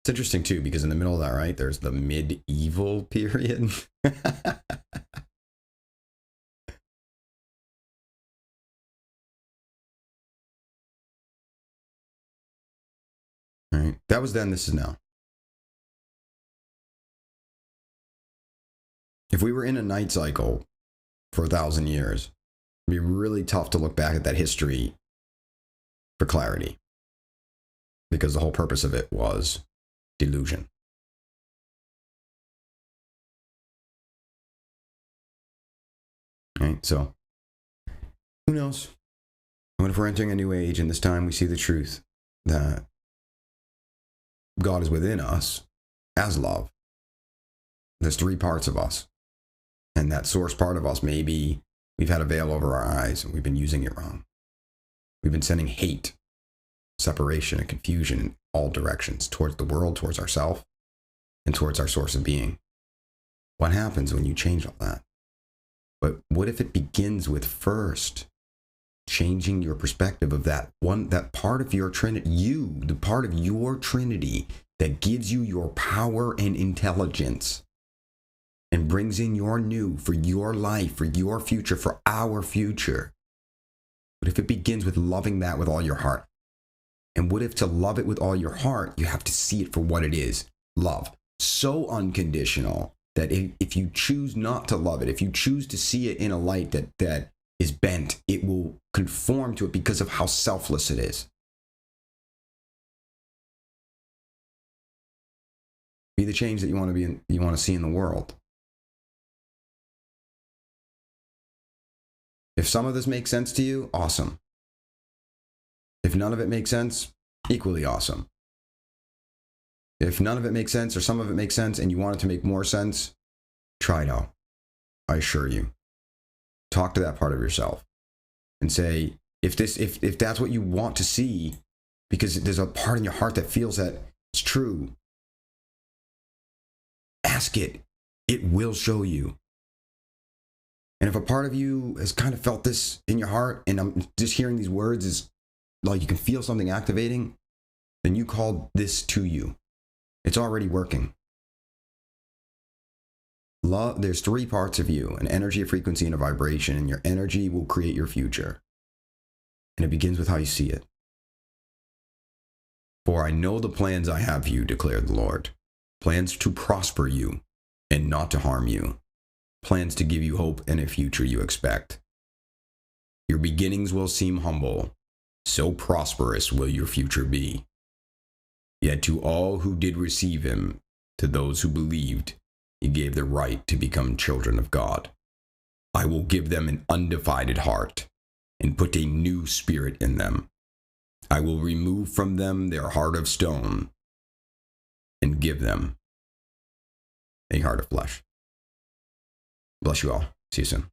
it's interesting too, because in the middle of that, right, there's the medieval period. Right. That was then, this is now. If we were in a night cycle for 1,000 years, it'd be really tough to look back at that history for clarity, because the whole purpose of it was delusion. Right. So who knows? What if we're entering a new age, and this time we see the truth that God is within us as love, There's three parts of us. And that source part of us, maybe we've had a veil over our eyes and we've been using it wrong. We've been sending hate, separation, and confusion in all directions towards the world, towards ourselves, and towards our source of being. What happens when you change all that? But what if it begins with first changing your perspective of that part of your Trinity, the part of your Trinity that gives you your power and intelligence and brings in your new for your life, for your future, for our future. What if it begins with loving that with all your heart? And what if to love it with all your heart, you have to see it for what it is, love. So unconditional that if you choose not to love it, if you choose to see it in a light that is bent, it will conform to it because of how selfless it is. Be the change that you want to see in the world. If some of this makes sense to you, awesome. If none of it makes sense, equally awesome. If none of it makes sense or some of it makes sense and you want it to make more sense, try it out. I assure you. Talk to that part of yourself and say, if that's what you want to see, because there's a part in your heart that feels that it's true, ask it. It will show you. And if a part of you has kind of felt this in your heart, and I'm just hearing these words is like you can feel something activating, then you called this to you. It's already working. Love, there's three parts of you, an energy, a frequency, and a vibration, and your energy will create your future. And it begins with how you see it. For I know the plans I have for you, declared the Lord. Plans to prosper you and not to harm you. Plans to give you hope and a future you expect. Your beginnings will seem humble, so prosperous will your future be. Yet to all who did receive him, to those who believed, he gave the right to become children of God. I will give them an undivided heart and put a new spirit in them. I will remove from them their heart of stone and give them a heart of flesh. Bless you all. See you soon.